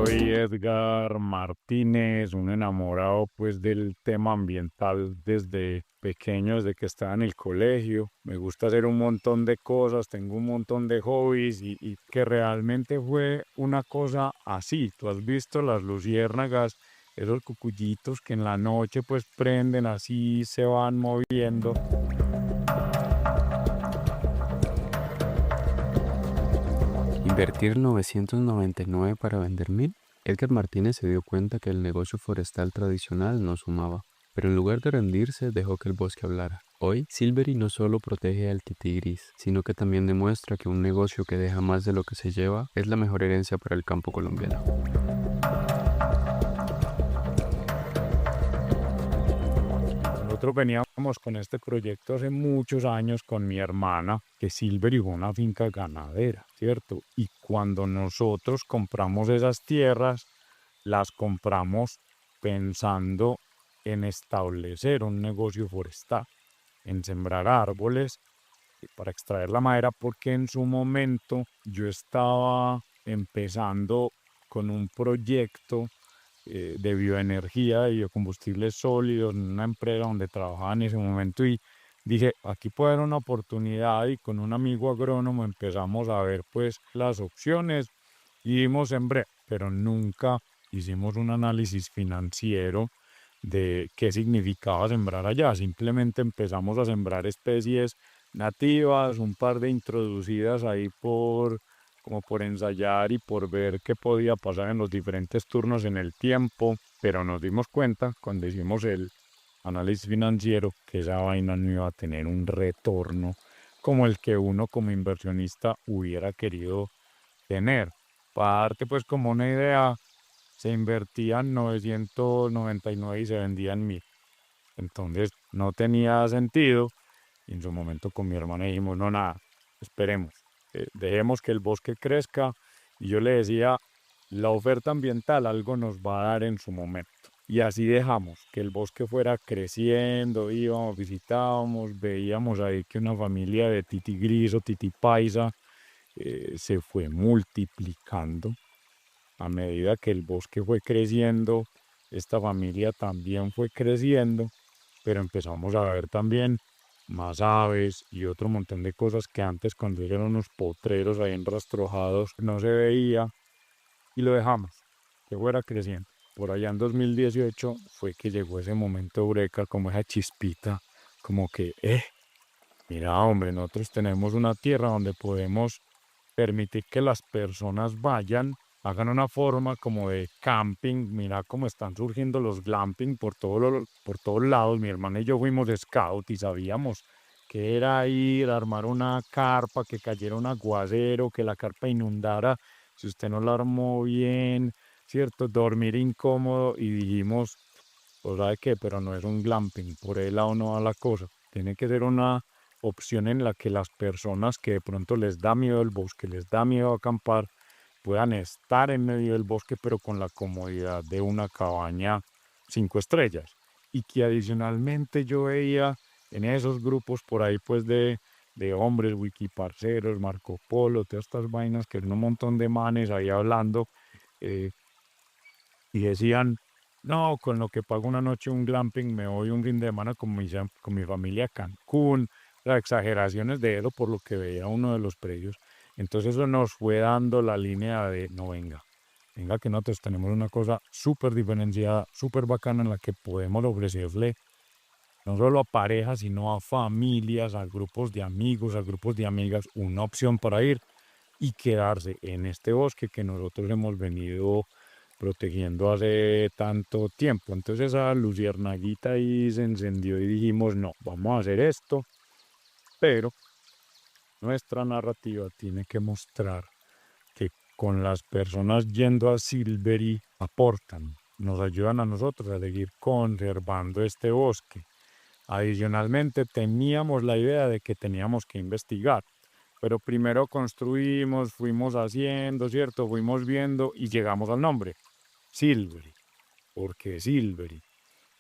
Soy Edgar Martínez, un enamorado pues del tema ambiental desde pequeño, desde que estaba en el colegio. Me gusta hacer un montón de cosas, tengo un montón de hobbies y que realmente fue una cosa así. Tú has visto las luciérnagas, esos cucuyitos que en la noche pues prenden así, se van moviendo. ¿Invertir 999 para vender 1000? Edgar Martínez se dio cuenta que el negocio forestal tradicional no sumaba, pero en lugar de rendirse dejó que el bosque hablara. Hoy, Silvery no solo protege al tití gris, sino que también demuestra que un negocio que deja más de lo que se lleva es la mejor herencia para el campo colombiano. Nosotros veníamos con este proyecto hace muchos años con mi hermana, que Silvery fue una finca ganadera, ¿cierto? Y cuando nosotros compramos esas tierras, las compramos pensando en establecer un negocio forestal, en sembrar árboles para extraer la madera, porque en su momento yo estaba empezando con un proyecto de bioenergía y biocombustibles sólidos en una empresa donde trabajaba en ese momento y dije, aquí puede haber una oportunidad y con un amigo agrónomo empezamos a ver pues las opciones y dimos en breve, pero nunca hicimos un análisis financiero de qué significaba sembrar allá. Simplemente empezamos a sembrar especies nativas, un par de introducidas ahí como por ensayar y por ver qué podía pasar en los diferentes turnos en el tiempo, pero nos dimos cuenta cuando hicimos el análisis financiero que esa vaina no iba a tener un retorno como el que uno como inversionista hubiera querido tener. Para darte pues como una idea, se invertían 999 y se vendían 1000. Entonces no tenía sentido. Y en su momento con mi hermana dijimos, no, nada, esperemos, dejemos que el bosque crezca. Y yo le decía, la oferta ambiental algo nos va a dar en su momento. Y así dejamos que el bosque fuera creciendo, íbamos, visitábamos, veíamos ahí que una familia de tití gris o tití paisa se fue multiplicando a medida que el bosque fue creciendo, esta familia también fue creciendo, pero empezamos a ver también más aves y otro montón de cosas que antes cuando eran unos potreros ahí enrastrojados no se veía y lo dejamos, que fuera creciendo. Por allá en 2018 fue que llegó ese momento eureka, como esa chispita, como que, mira hombre, nosotros tenemos una tierra donde podemos permitir que las personas vayan, hagan una forma como de camping. Mira cómo están surgiendo los glamping por todos lados. Mi hermana y yo fuimos de scout y sabíamos que era ir a armar una carpa, que cayera un aguacero, que la carpa inundara si usted no la armó bien, ¿cierto? Dormir incómodo y dijimos, pues sabe qué, pero no es un glamping, por el lado no va la cosa. Tiene que ser una opción en la que las personas que de pronto les da miedo el bosque, les da miedo acampar, puedan estar en medio del bosque, pero con la comodidad de una cabaña 5 estrellas. Y que adicionalmente yo veía en esos grupos por ahí, pues de hombres, wikiparceros, Marco Polo, todas estas vainas, que eran un montón de manes ahí hablando, eh, y decían, no, con lo que pago una noche un glamping, me voy un fin de semana con mi familia a Cancún. Las exageraciones de eso por lo que veía uno de los precios. Entonces eso nos fue dando la línea de, no, venga que nosotros tenemos una cosa súper diferenciada, súper bacana en la que podemos ofrecerle no solo a parejas, sino a familias, a grupos de amigos, a grupos de amigas, una opción para ir y quedarse en este bosque que nosotros hemos venido protegiendo hace tanto tiempo. Entonces esa luciérnaguita ahí se encendió y dijimos, no, vamos a hacer esto, pero nuestra narrativa tiene que mostrar que con las personas yendo a Silvery aportan, nos ayudan a nosotros a seguir conservando este bosque. Adicionalmente, teníamos la idea de que teníamos que investigar, pero primero construimos, fuimos haciendo, ¿cierto? Fuimos viendo y llegamos al nombre, Silvery. ¿Por qué Silvery?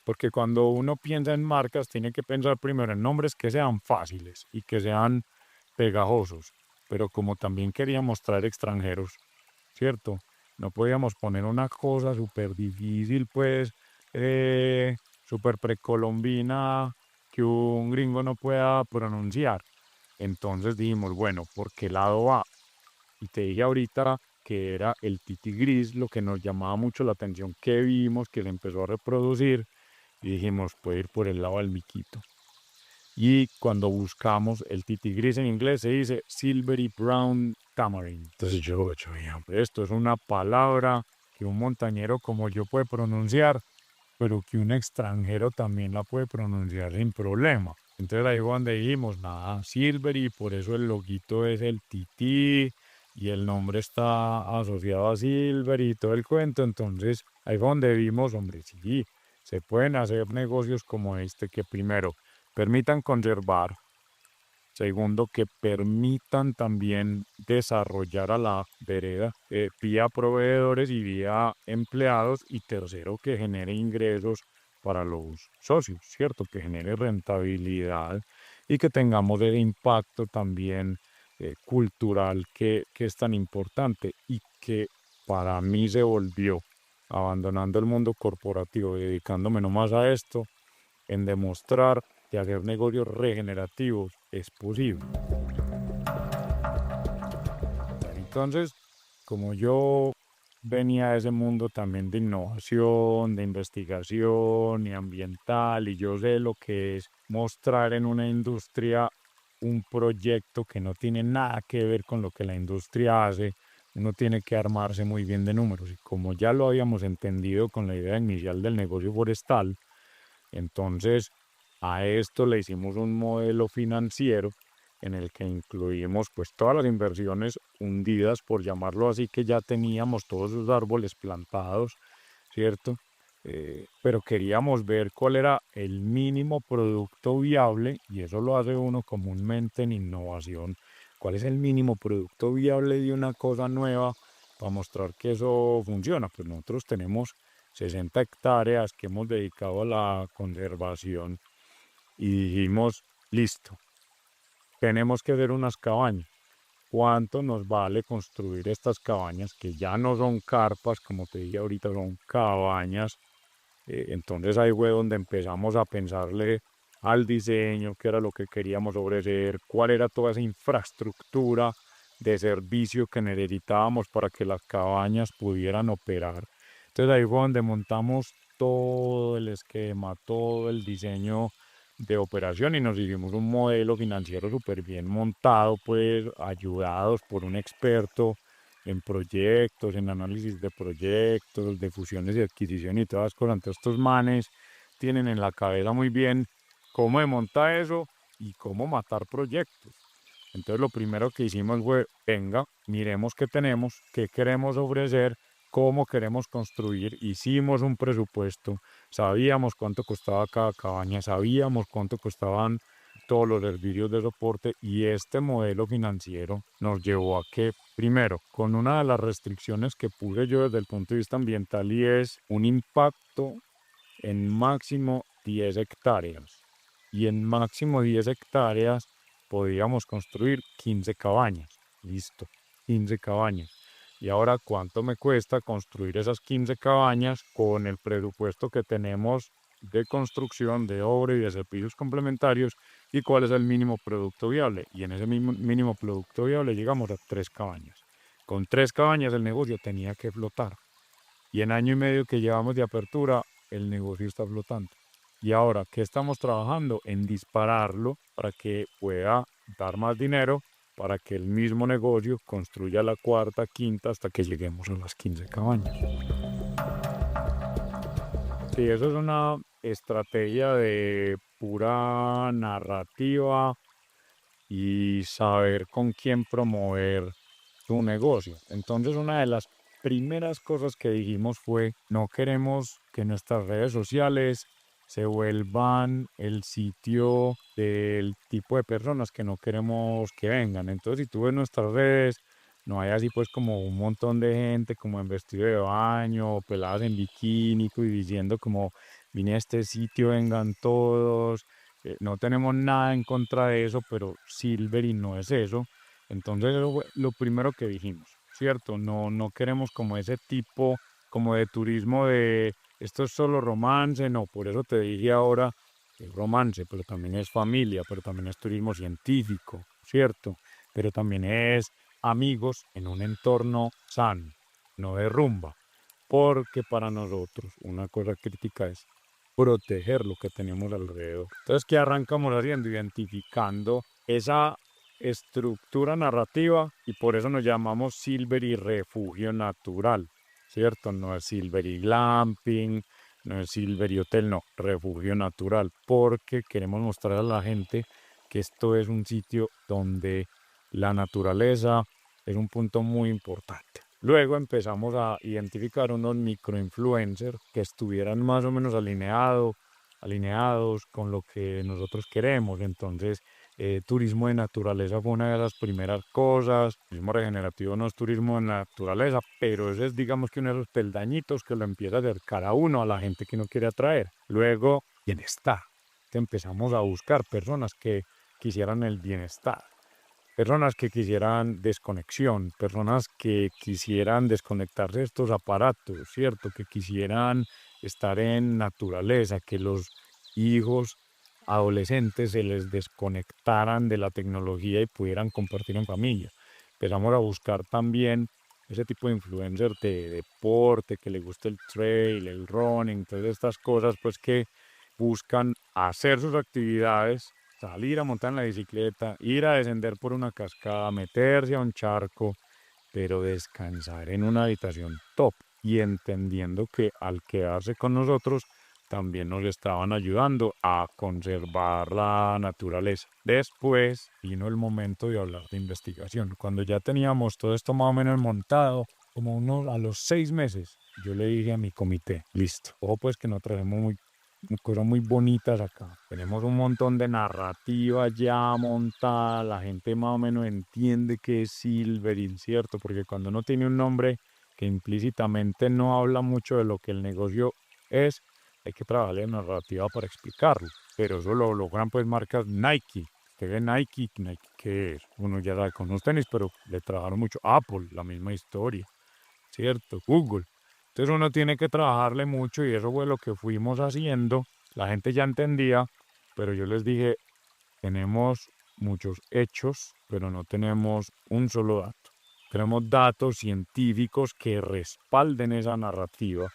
Porque cuando uno piensa en marcas, tiene que pensar primero en nombres que sean fáciles y que sean pegajosos, pero como también queríamos traer extranjeros, ¿cierto? No podíamos poner una cosa súper difícil, pues, súper precolombina que un gringo no pueda pronunciar. Entonces dijimos, bueno, ¿por qué lado va? Y te dije ahorita que era el titi gris lo que nos llamaba mucho la atención, que vimos que se empezó a reproducir y dijimos, puede ir por el lado del miquito. Y cuando buscamos el titi gris en inglés se dice silvery brown tamarind. Entonces yo dije, "Hombre, esto es una palabra que un montañero como yo puede pronunciar, pero que un extranjero también la puede pronunciar sin problema". Entonces ahí fue donde dijimos, nada, silvery, por eso el loguito es el titi y el nombre está asociado a silver y todo el cuento. Entonces ahí fue donde vimos, hombre, sí, se pueden hacer negocios como este que primero permitan conservar, segundo, que permitan también desarrollar a la vereda vía proveedores y vía empleados, y tercero, que genere ingresos para los socios, ¿cierto? Que genere rentabilidad y que tengamos el impacto también cultural que es tan importante y que para mí se volvió, abandonando el mundo corporativo, dedicándome nomás a esto, en demostrar que hacer negocios regenerativos es posible. Entonces, como yo venía de ese mundo también de innovación, de investigación y ambiental, y yo sé lo que es mostrar en una industria un proyecto que no tiene nada que ver con lo que la industria hace, uno tiene que armarse muy bien de números. Y como ya lo habíamos entendido con la idea inicial del negocio forestal, entonces a esto le hicimos un modelo financiero en el que incluimos pues todas las inversiones hundidas, por llamarlo así, que ya teníamos todos esos árboles plantados, ¿cierto? Pero queríamos ver cuál era el mínimo producto viable, y eso lo hace uno comúnmente en innovación. ¿Cuál es el mínimo producto viable de una cosa nueva para mostrar que eso funciona? Pues nosotros tenemos 60 hectáreas que hemos dedicado a la conservación y dijimos, listo, tenemos que hacer unas cabañas. ¿Cuánto nos vale construir estas cabañas, que ya no son carpas, como te dije ahorita, son cabañas? Entonces ahí fue donde empezamos a pensarle al diseño, qué era lo que queríamos ofrecer, cuál era toda esa infraestructura de servicio que necesitábamos para que las cabañas pudieran operar. Entonces ahí fue donde montamos todo el esquema, todo el diseño de operación, y nos hicimos un modelo financiero súper bien montado, pues ayudados por un experto en proyectos, en análisis de proyectos, de fusiones y adquisición y todas las cosas. Entonces estos manes tienen en la cabeza muy bien cómo se monta eso y cómo matar proyectos. Entonces lo primero que hicimos fue, venga, miremos qué tenemos, qué queremos ofrecer, cómo queremos construir. Hicimos un presupuesto, sabíamos cuánto costaba cada cabaña, sabíamos cuánto costaban todos los servicios de soporte, y este modelo financiero nos llevó a que, primero, con una de las restricciones que puse yo desde el punto de vista ambiental, y es un impacto en máximo 10 hectáreas. Y en máximo 10 hectáreas podíamos construir 15 cabañas. Listo, 15 cabañas. Y ahora, ¿cuánto me cuesta construir esas 15 cabañas con el presupuesto que tenemos de construcción, de obra y de servicios complementarios? ¿Y cuál es el mínimo producto viable? Y en ese mínimo producto viable llegamos a 3 cabañas. Con 3 cabañas el negocio tenía que flotar. Y en año y medio que llevamos de apertura, el negocio está flotando. Y ahora, ¿qué estamos trabajando? En dispararlo para que pueda dar más dinero, para que el mismo negocio construya la cuarta, quinta, hasta que lleguemos a las 15 cabañas. Sí, eso es una estrategia de pura narrativa y saber con quién promover tu negocio. Entonces, una de las primeras cosas que dijimos fue, no queremos que nuestras redes sociales se vuelvan el sitio del tipo de personas que no queremos que vengan. Entonces, si tú ves nuestras redes, no hay así pues como un montón de gente como en vestido de baño, peladas en bikini y diciendo como, vine a este sitio, vengan todos. No tenemos nada en contra de eso, pero Silvery no es eso. Entonces eso fue lo primero que dijimos. ¿cierto? No queremos como ese tipo como de turismo de esto es solo romance, no, por eso te dije ahora es romance, pero también es familia, pero también es turismo científico, ¿cierto? Pero también es amigos en un entorno sano, no de rumba, porque para nosotros una cosa crítica es proteger lo que tenemos alrededor. Entonces, ¿qué arrancamos haciendo? Identificando esa estructura narrativa y por eso nos llamamos Silvery Refugio Natural, ¿cierto? No es Silvery Glamping, no es Silvery Hotel, no, Refugio Natural, porque queremos mostrar a la gente que esto es un sitio donde la naturaleza es un punto muy importante. Luego empezamos a identificar unos microinfluencers que estuvieran más o menos alineados con lo que nosotros queremos. Entonces, turismo de naturaleza fue una de las primeras cosas. Turismo regenerativo no es turismo de naturaleza, pero ese es, digamos que uno de los peldañitos que lo empieza a acercar a uno, a la gente que uno quiere atraer. Luego, bienestar. Entonces, empezamos a buscar personas que quisieran el bienestar. Personas que quisieran desconexión, personas que quisieran desconectarse de estos aparatos, ¿cierto? Que quisieran estar en naturaleza, que los hijos adolescentes se les desconectaran de la tecnología y pudieran compartir en familia. Empezamos a buscar también ese tipo de influencers de deporte, que le guste el trail, el running, todas estas cosas, pues que buscan hacer sus actividades, salir a montar en la bicicleta, ir a descender por una cascada, meterse a un charco, pero descansar en una habitación top y entendiendo que al quedarse con nosotros también nos estaban ayudando a conservar la naturaleza. Después vino el momento de hablar de investigación. Cuando ya teníamos todo esto más o menos montado, como a los 6 meses, yo le dije a mi comité, listo, ojo pues que no traemos cosas muy bonitas acá. Tenemos un montón de narrativa ya montada, la gente más o menos entiende qué es Silverin, ¿cierto? Porque cuando uno tiene un nombre que implícitamente no habla mucho de lo que el negocio es, hay que trabajar la narrativa para explicarlo. Pero eso lo logran pues marcas Nike. Usted ve Nike, Nike ¿qué es? Uno ya sabe con los tenis, pero le trabajaron mucho. Apple, la misma historia, ¿cierto? Google. Entonces uno tiene que trabajarle mucho y eso fue lo que fuimos haciendo. La gente ya entendía, pero yo les dije, tenemos muchos hechos, pero no tenemos un solo dato. Tenemos datos científicos que respalden esa narrativa.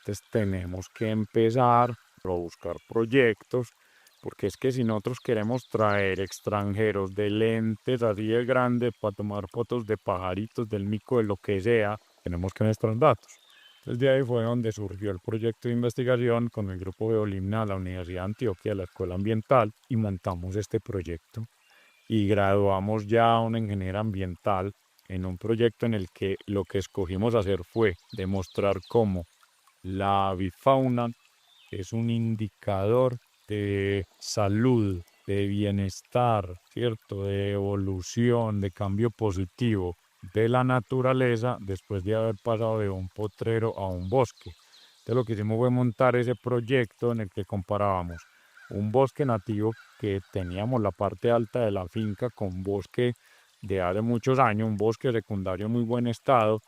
Entonces tenemos que empezar a buscar proyectos, porque es que si nosotros queremos traer extranjeros de lentes así de grandes para tomar fotos de pajaritos, del mico, de lo que sea, tenemos que nuestros datos. Entonces de ahí fue donde surgió el proyecto de investigación con el grupo de Olimna, la Universidad de Antioquia, la Escuela Ambiental, y montamos este proyecto. Y graduamos ya a una ingeniera ambiental en un proyecto en el que lo que escogimos hacer fue demostrar cómo la avifauna es un indicador de salud, de bienestar, ¿cierto? De evolución, de cambio positivo de la naturaleza después de haber pasado de un potrero a un bosque. Entonces lo que hicimos fue montar ese proyecto en el que comparábamos un bosque nativo que teníamos la parte alta de la finca con bosque de hace muchos años, un bosque secundario en muy buen estado,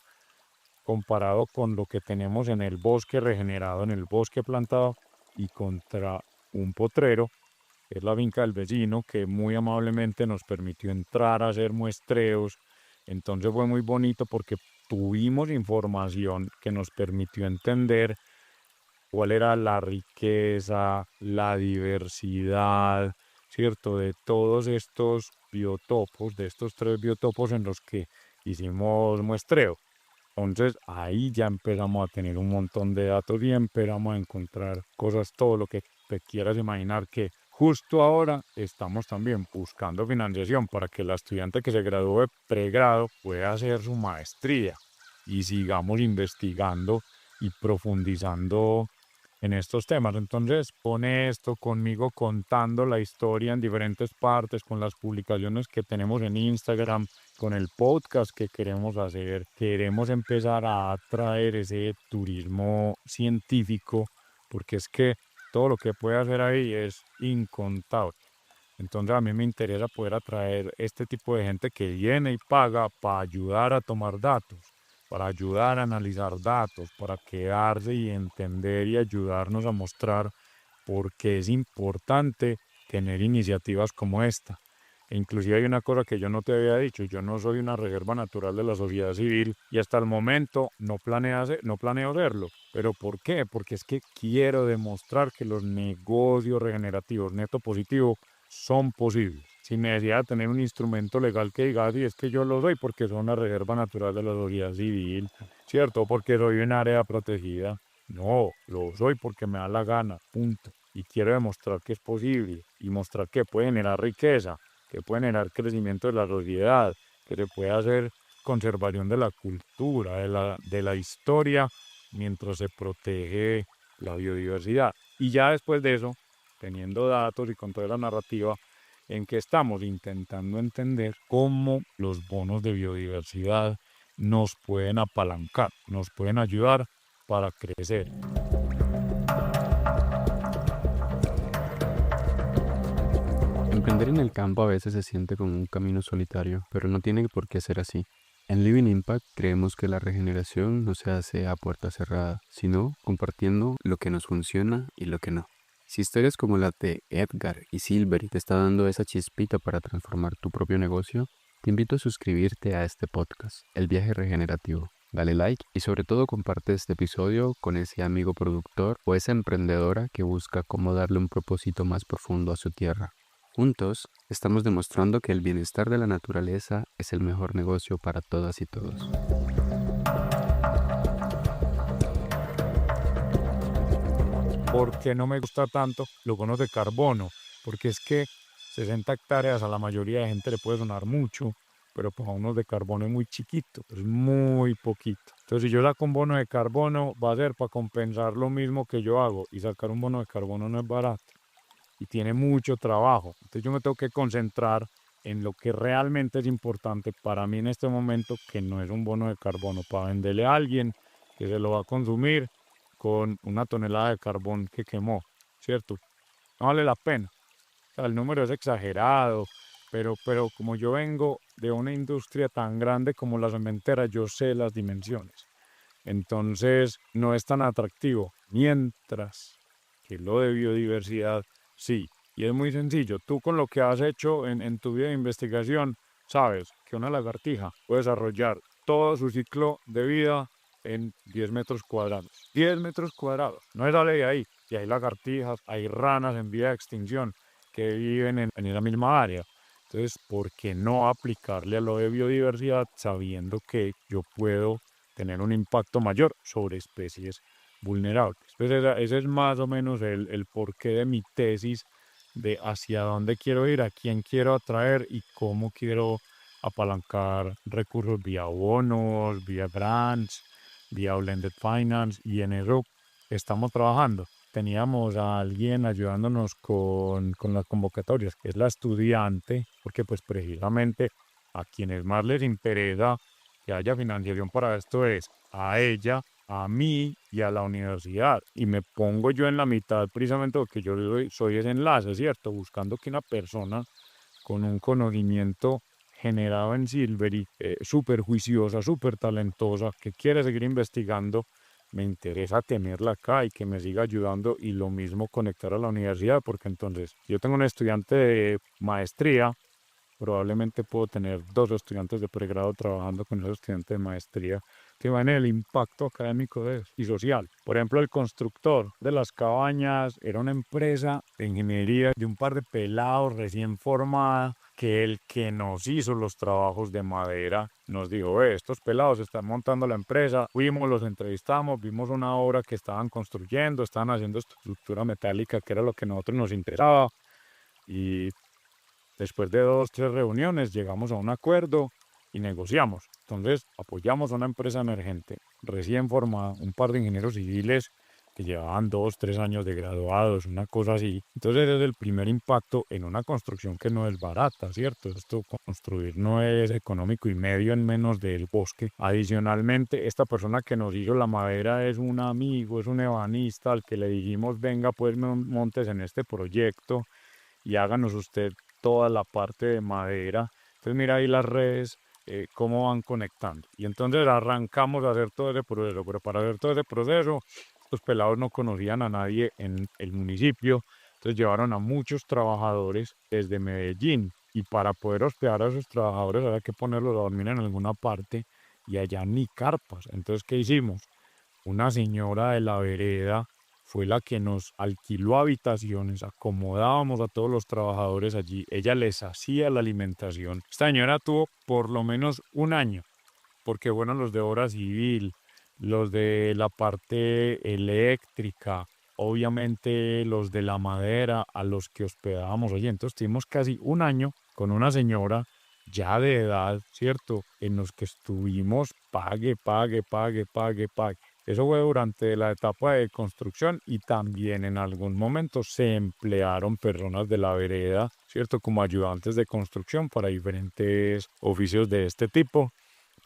comparado con lo que tenemos en el bosque regenerado, en el bosque plantado y contra un potrero, que es la finca del vecino, que muy amablemente nos permitió entrar a hacer muestreos. Entonces fue muy bonito porque tuvimos información que nos permitió entender cuál era la riqueza, la diversidad, ¿cierto? De todos estos biotopos, de estos 3 biotopos en los que hicimos muestreo. Entonces ahí ya empezamos a tener un montón de datos y empezamos a encontrar cosas, todo lo que te quieras imaginar, que justo ahora estamos también buscando financiación para que la estudiante que se gradúe de pregrado pueda hacer su maestría y sigamos investigando y profundizando en estos temas. Entonces pone esto conmigo contando la historia en diferentes partes, con las publicaciones que tenemos en Instagram, con el podcast que queremos hacer. Queremos empezar a atraer ese turismo científico, porque es que todo lo que puede hacer ahí es incontable. Entonces a mí me interesa poder atraer este tipo de gente que viene y paga para ayudar a tomar datos, para ayudar a analizar datos, para quedarse y entender y ayudarnos a mostrar por qué es importante tener iniciativas como esta. E inclusive hay una cosa que yo no te había dicho, yo no soy una reserva natural de la sociedad civil y hasta el momento no planeo serlo. ¿Pero por qué? Porque es que quiero demostrar que los negocios regenerativos neto positivo son posibles, sin necesidad de tener un instrumento legal que diga, sí, es que yo lo soy porque soy una reserva natural de la sociedad civil, ¿cierto? Porque soy un área protegida. No, lo soy porque me da la gana, punto. Y quiero demostrar que es posible y mostrar que puede generar riqueza, que puede generar crecimiento de la sociedad, que se puede hacer conservación de la cultura, de la historia, mientras se protege la biodiversidad. Y ya después de eso, teniendo datos y con toda la narrativa, en que estamos intentando entender cómo los bonos de biodiversidad nos pueden apalancar, nos pueden ayudar para crecer. Emprender en el campo a veces se siente como un camino solitario, pero no tiene por qué ser así. En Living Impact creemos que la regeneración no se hace a puerta cerrada, sino compartiendo lo que nos funciona y lo que no. Si historias como la de Edgar y Silvery te está dando esa chispita para transformar tu propio negocio, te invito a suscribirte a este podcast, El Viaje Regenerativo. Dale like y sobre todo comparte este episodio con ese amigo productor o esa emprendedora que busca cómo darle un propósito más profundo a su tierra. Juntos, estamos demostrando que el bienestar de la naturaleza es el mejor negocio para todas y todos. ¿Por qué no me gusta tanto los bonos de carbono? Porque es que 60 hectáreas a la mayoría de gente le puede sonar mucho, pero para unos de carbono es muy chiquito, es muy poquito. Entonces, si yo saco un bono de carbono, va a ser para compensar lo mismo que yo hago, y sacar un bono de carbono no es barato y tiene mucho trabajo. Entonces, yo me tengo que concentrar en lo que realmente es importante para mí en este momento, que no es un bono de carbono para venderle a alguien que se lo va a consumir con una tonelada de carbón que quemó, ¿cierto? No vale la pena. O sea, el número es exagerado, pero como yo vengo de una industria tan grande como la cementera, yo sé las dimensiones. Entonces, no es tan atractivo. Mientras que lo de biodiversidad, sí. Y es muy sencillo. Tú con lo que has hecho en tu vida de investigación, sabes que una lagartija puede desarrollar todo su ciclo de vida en 10 metros cuadrados. 10 metros cuadrados. No es sale de ahí. Y hay lagartijas, hay ranas en vía de extinción que viven en esa misma área. Entonces, ¿por qué no aplicarle a lo de biodiversidad sabiendo que yo puedo tener un impacto mayor sobre especies vulnerables? Pues ese es más o menos el porqué de mi tesis de hacia dónde quiero ir, a quién quiero atraer y cómo quiero apalancar recursos vía bonos, vía grants, vía blended finance, y en eso estamos trabajando. Teníamos a alguien ayudándonos con las convocatorias, que es la estudiante, porque pues precisamente a quienes más les interesa que haya financiación para esto es a ella, a mí y a la universidad. Y me pongo yo en la mitad precisamente porque yo soy ese enlace, ¿cierto? Buscando que una persona con un conocimiento generado en Silvery, súper juiciosa, súper talentosa, que quiere seguir investigando, me interesa tenerla acá y que me siga ayudando, y lo mismo conectar a la universidad, porque entonces yo tengo un estudiante de maestría, probablemente puedo tener 2 estudiantes de pregrado trabajando con esos estudiantes de maestría que van en el impacto académico de y social. Por ejemplo, el constructor de las cabañas era una empresa de ingeniería de un par de pelados recién formada, que el que nos hizo los trabajos de madera nos dijo, estos pelados están montando la empresa. Fuimos, los entrevistamos, vimos una obra que estaban construyendo, estaban haciendo estructura metálica, que era lo que a nosotros nos interesaba, y después de 2, 3 reuniones llegamos a un acuerdo y negociamos. Entonces apoyamos a una empresa emergente recién formada, un par de ingenieros civiles que llevaban 2, 3 años de graduados, una cosa así. Entonces es el primer impacto en una construcción que no es barata, ¿cierto? Esto construir no es económico y medio en menos del bosque. Adicionalmente, esta persona que nos hizo la madera es un amigo, es un ebanista al que le dijimos, venga pues montes en este proyecto y háganos usted toda la parte de madera. Entonces mira ahí las redes, cómo van conectando. Y entonces arrancamos a hacer todo ese proceso, pero para hacer todo ese proceso, estos pelados no conocían a nadie en el municipio, entonces llevaron a muchos trabajadores desde Medellín y para poder hospedar a esos trabajadores había que ponerlos a dormir en alguna parte y allá ni carpas. Entonces, ¿qué hicimos? Una señora de la vereda fue la que nos alquiló habitaciones, acomodábamos a todos los trabajadores allí, ella les hacía la alimentación. Esta señora tuvo por lo menos un año, porque bueno, los de obra civil, los de la parte eléctrica, obviamente los de la madera a los que hospedábamos. Oye, entonces tuvimos casi un año con una señora ya de edad, ¿cierto? En los que estuvimos pague, pague, pague, pague, pague. Eso fue durante la etapa de construcción y también en algún momento se emplearon personas de la vereda, ¿cierto? Como ayudantes de construcción para diferentes oficios de este tipo,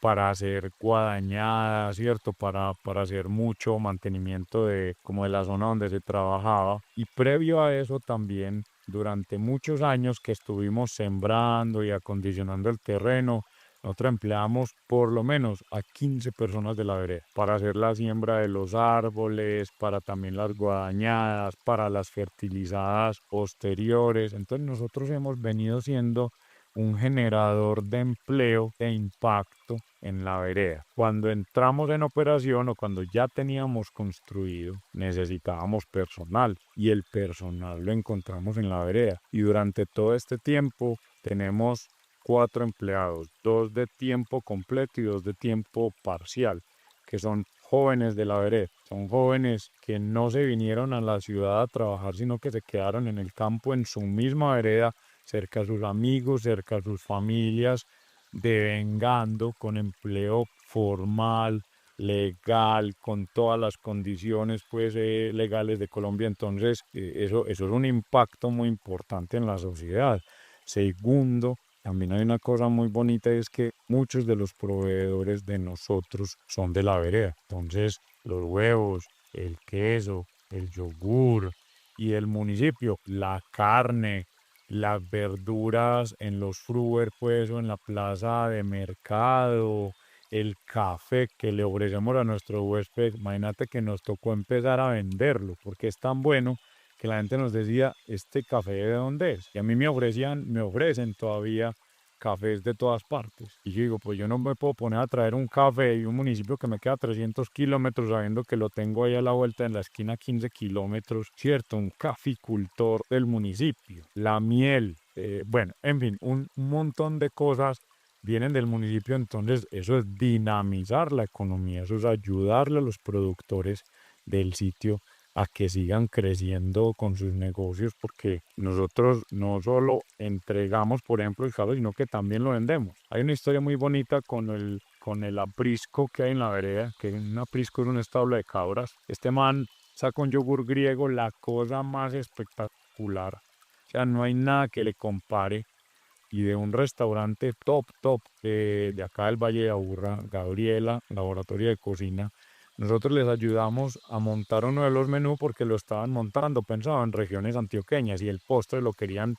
para hacer guadañadas, ¿cierto? Para hacer mucho mantenimiento de, como de la zona donde se trabajaba. Y previo a eso también, durante muchos años que estuvimos sembrando y acondicionando el terreno, nosotros empleamos por lo menos a 15 personas de la vereda para hacer la siembra de los árboles, para también las guadañadas, para las fertilizadas posteriores. Entonces nosotros hemos venido siendo un generador de empleo, de impacto en la vereda. Cuando entramos en operación o cuando ya teníamos construido, necesitábamos personal y el personal lo encontramos en la vereda. Y durante todo este tiempo tenemos 4 empleados, 2 de tiempo completo y 2 de tiempo parcial, que son jóvenes de la vereda. Son jóvenes que no se vinieron a la ciudad a trabajar, sino que se quedaron en el campo, en su misma vereda, cerca a sus amigos, cerca a sus familias, devengando con empleo formal, legal, con todas las condiciones pues, legales de Colombia. Entonces, eso es un impacto muy importante en la sociedad. Segundo, también hay una cosa muy bonita y es que muchos de los proveedores de nosotros son de la vereda. Entonces, los huevos, el queso, el yogur y el municipio, la carne, las verduras en los fruver, pues, o en la plaza de mercado, el café que le ofrecemos a nuestro huésped. Imagínate que nos tocó empezar a venderlo porque es tan bueno que la gente nos decía, ¿este café de dónde es? Y a mí me ofrecen todavía cafés de todas partes. Y yo digo, pues yo no me puedo poner a traer un café de un municipio que me queda 300 kilómetros sabiendo que lo tengo ahí a la vuelta en la esquina 15 kilómetros, ¿cierto? Un caficultor del municipio, la miel, bueno, en fin, un montón de cosas vienen del municipio. Entonces eso es dinamizar la economía, eso es ayudarle a los productores del sitio a que sigan creciendo con sus negocios, porque nosotros no solo entregamos, por ejemplo, el café, sino que también lo vendemos. Hay una historia muy bonita con el aprisco que hay en la vereda, que un aprisco es un establo de cabras. Este man saca un yogur griego, la cosa más espectacular. O sea, no hay nada que le compare. Y de un restaurante top de acá del Valle de Aburrá, Gabriela, laboratorio de cocina, nosotros les ayudamos a montar uno de los menús porque lo estaban montando, pensaban en regiones antioqueñas y el postre lo querían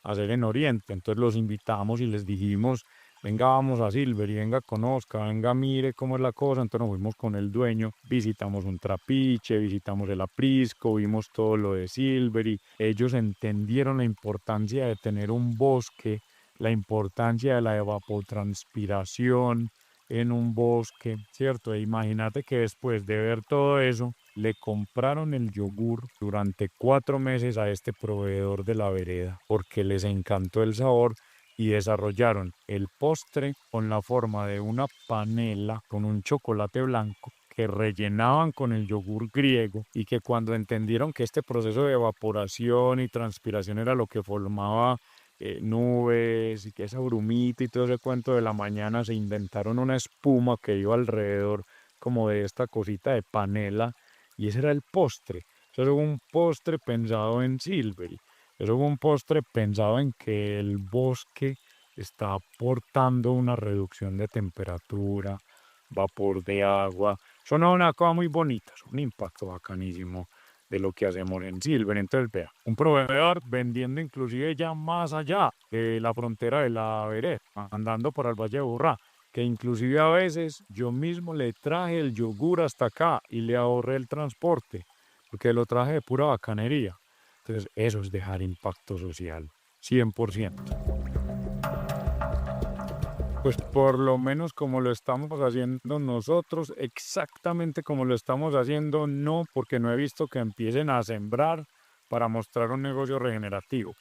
hacer en Oriente. Entonces los invitamos y les dijimos, venga, vamos a Silver y venga, conozca, venga, mire cómo es la cosa. Entonces nos fuimos con el dueño, visitamos un trapiche, visitamos el aprisco, vimos todo lo de Silver y ellos entendieron la importancia de tener un bosque, la importancia de la evapotranspiración en un bosque, ¿cierto? E imagínate que después de ver todo eso, le compraron el yogur durante 4 meses a este proveedor de la vereda porque les encantó el sabor y desarrollaron el postre con la forma de una panela con un chocolate blanco que rellenaban con el yogur griego y que cuando entendieron que este proceso de evaporación y transpiración era lo que formaba nubes y que esa brumita y todo ese cuento de la mañana, se inventaron una espuma que iba alrededor como de esta cosita de panela y ese era el postre. Eso era un postre pensado en Silvery. Eso fue un postre pensado en que el bosque está aportando una reducción de temperatura, vapor de agua. Son una cosa muy bonita, es un impacto bacanísimo. de lo que hacemos en Silver. Entonces, vea, un proveedor vendiendo inclusive ya más allá de la frontera de la Vereda, andando por el Valle de Burrá, que inclusive a veces yo mismo le traje el yogur hasta acá y le ahorré el transporte, porque lo traje de pura bacanería. Entonces, eso es dejar impacto social, 100%. Pues por lo menos como lo estamos haciendo nosotros, exactamente como lo estamos haciendo, no, porque no he visto que empiecen a sembrar para mostrar un negocio regenerativo.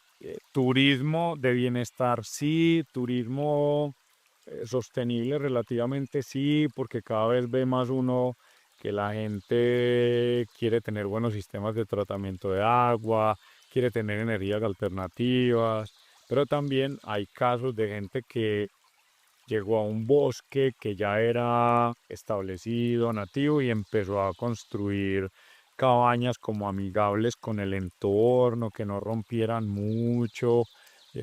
Turismo de bienestar, sí, turismo sostenible relativamente, sí, porque cada vez ve más uno que la gente quiere tener buenos sistemas de tratamiento de agua, quiere tener energías alternativas, pero también hay casos de gente que llegó a un bosque que ya era establecido, nativo, y empezó a construir cabañas como amigables con el entorno, que no rompieran mucho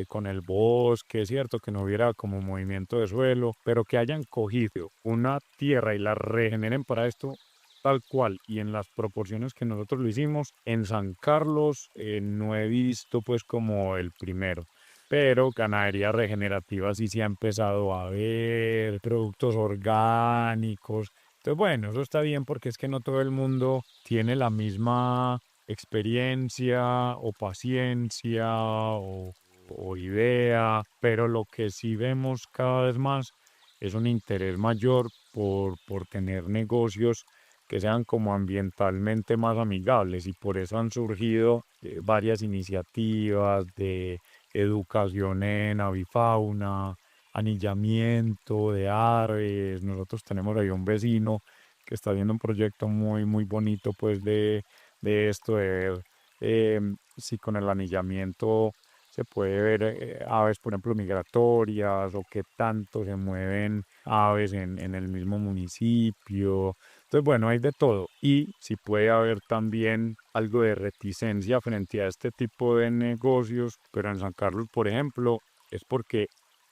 con el bosque, ¿cierto? Que no hubiera como movimiento de suelo, pero que hayan cogido una tierra y la regeneren para esto tal cual y en las proporciones que nosotros lo hicimos. En San Carlos no he visto pues como el primero, pero ganadería regenerativa sí se ha empezado a ver, productos orgánicos. Entonces, bueno, eso está bien porque es que no todo el mundo tiene la misma experiencia o paciencia o idea, pero lo que sí vemos cada vez más es un interés mayor por tener negocios que sean como ambientalmente más amigables, y por eso han surgido varias iniciativas de educación en avifauna, anillamiento de aves. Nosotros tenemos ahí un vecino que está haciendo un proyecto muy, muy bonito pues de esto, de ver si con el anillamiento se puede ver aves, por ejemplo, migratorias, o qué tanto se mueven aves en el mismo municipio. Entonces, bueno, hay de todo. Y si puede haber también algo de reticencia frente a este tipo de negocios, pero en San Carlos, por ejemplo, es porque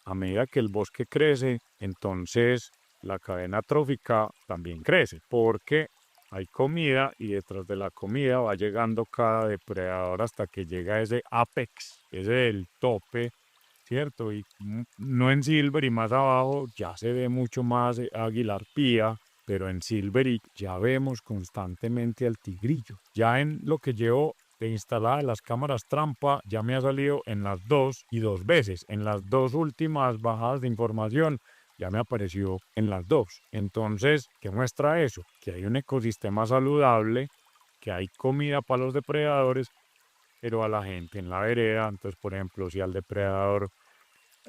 a medida que el bosque crece, entonces la cadena trófica también crece, porque hay comida y detrás de la comida va llegando cada depredador hasta que llega a ese apex, ese es el tope, ¿cierto? Y no en Silver y más abajo ya se ve mucho más águila arpía, pero en Silver ya vemos constantemente al tigrillo. Ya en lo que llevo de instalada las cámaras trampa, ya me ha salido en las dos y dos veces. En las dos últimas bajadas de información ya me apareció en las dos. Entonces, ¿qué muestra eso? Que hay un ecosistema saludable, que hay comida para los depredadores, pero a la gente en la vereda. Entonces, por ejemplo, si al depredador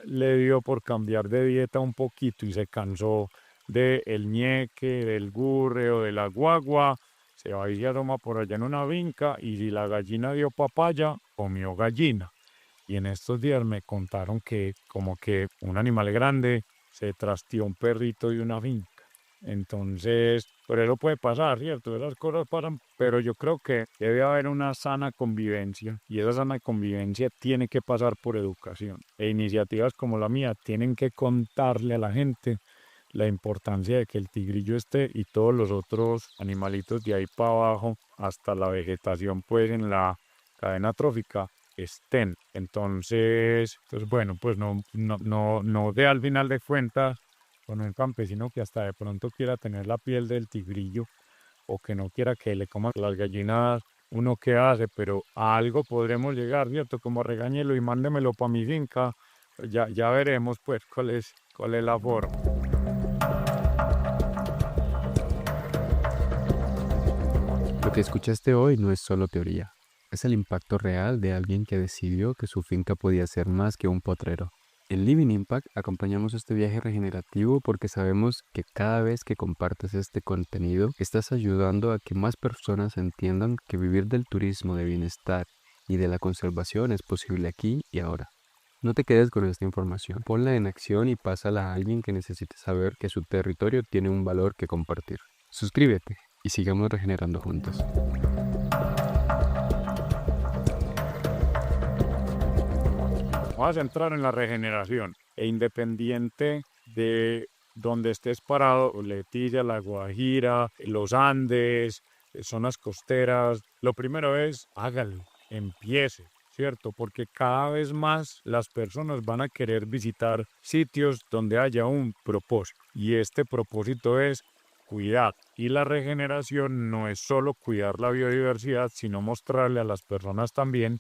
le dio por cambiar de dieta un poquito y se cansó del ñeque, del gurre o de la guagua, se va y se asoma por allá en una finca, y si la gallina dio papaya, comió gallina. Y en estos días me contaron que como que un animal grande se trasteó un perrito de una finca. Entonces, por eso puede pasar, ¿cierto? Esas cosas pasan, pero yo creo que debe haber una sana convivencia, y esa sana convivencia tiene que pasar por educación. E iniciativas como la mía tienen que contarle a la gente la importancia de que el tigrillo esté y todos los otros animalitos de ahí para abajo, hasta la vegetación pues en la cadena trófica, estén. Entonces bueno, pues no de al final de cuentas con un campesino que hasta de pronto quiera tener la piel del tigrillo, o que no quiera que le coman las gallinas, uno qué hace, pero a algo podremos llegar, ¿cierto? Como regáñelo y mándemelo para mi finca, ya veremos pues cuál es la forma. Lo que escuchaste hoy no es solo teoría, es el impacto real de alguien que decidió que su finca podía ser más que un potrero. En Living Impact acompañamos este viaje regenerativo porque sabemos que cada vez que compartes este contenido estás ayudando a que más personas entiendan que vivir del turismo de bienestar y de la conservación es posible aquí y ahora. No te quedes con esta información, ponla en acción y pásala a alguien que necesite saber que su territorio tiene un valor que compartir. Suscríbete y sigamos regenerando juntos. Vamos a entrar en la regeneración, e independiente de donde estés parado, Leticia, La Guajira, los Andes, zonas costeras. Lo primero es hágalo, empiece, ¿cierto? Porque cada vez más las personas van a querer visitar sitios donde haya un propósito. Y este propósito es cuidar. Y la regeneración no es solo cuidar la biodiversidad, sino mostrarle a las personas también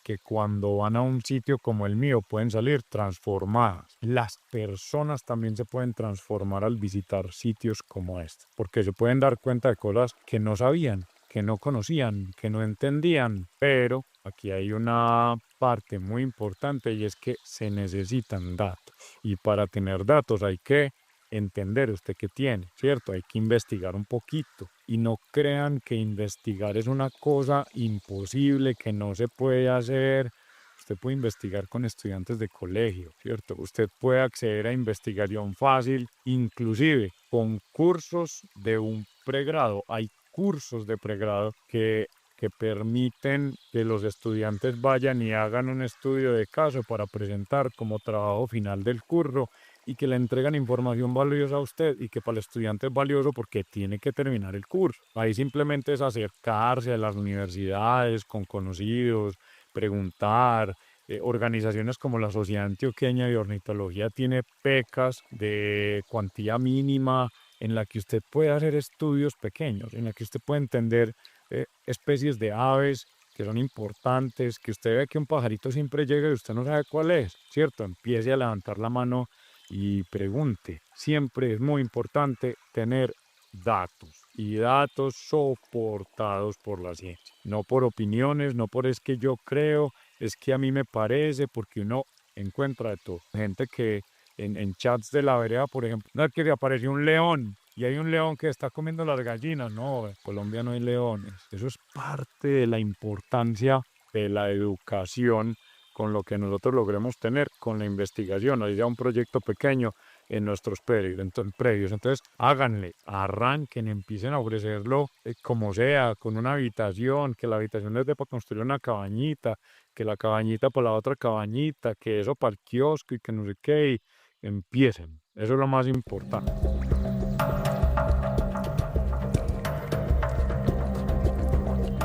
que cuando van a un sitio como el mío pueden salir transformadas. Las personas también se pueden transformar al visitar sitios como este, porque se pueden dar cuenta de cosas que no sabían, que no conocían, que no entendían. Pero aquí hay una parte muy importante y es que se necesitan datos. Y para tener datos hay que entender usted qué tiene, ¿cierto? Hay que investigar un poquito y no crean que investigar es una cosa imposible, que no se puede hacer. Usted puede investigar con estudiantes de colegio, ¿cierto? Usted puede acceder a investigación fácil, inclusive con cursos de un pregrado. Hay cursos de pregrado que permiten que los estudiantes vayan y hagan un estudio de caso para presentar como trabajo final del curso y que le entregan información valiosa a usted y que para el estudiante es valioso porque tiene que terminar el curso. Ahí simplemente es acercarse a las universidades con conocidos, preguntar. Organizaciones como la Sociedad Antioqueña de Ornitología tiene becas de cuantía mínima en la que usted puede hacer estudios pequeños, en la que usted puede entender especies de aves que son importantes, que usted ve que un pajarito siempre llega y usted no sabe cuál es, ¿cierto? Empiece a levantar la mano y pregunte. Siempre es muy importante tener datos y datos soportados por la ciencia, no por opiniones, no por es que yo creo, es que a mí me parece, porque uno encuentra de todo. Gente que en chats de la vereda, por ejemplo, no es que le apareció un león y hay un león que está comiendo las gallinas. No, en Colombia no hay leones. Eso es parte de la importancia de la educación con lo que nosotros logremos tener con la investigación, ahí ya un proyecto pequeño en nuestros predios. Entonces, háganle, arranquen, empiecen a ofrecerlo como sea, con una habitación, que la habitación les dé para construir una cabañita, que la cabañita para la otra cabañita, que eso para el kiosco y que no sé qué, y empiecen. Eso es lo más importante.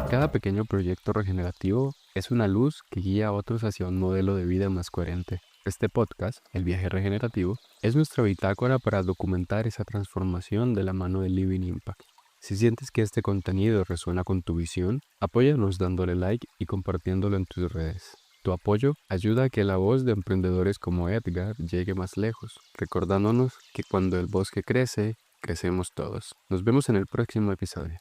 Cada pequeño proyecto regenerativo es una luz que guía a otros hacia un modelo de vida más coherente. Este podcast, El Viaje Regenerativo, es nuestra bitácora para documentar esa transformación de la mano de Living Impact. Si sientes que este contenido resuena con tu visión, apóyanos dándole like y compartiéndolo en tus redes. Tu apoyo ayuda a que la voz de emprendedores como Edgar llegue más lejos, recordándonos que cuando el bosque crece, crecemos todos. Nos vemos en el próximo episodio.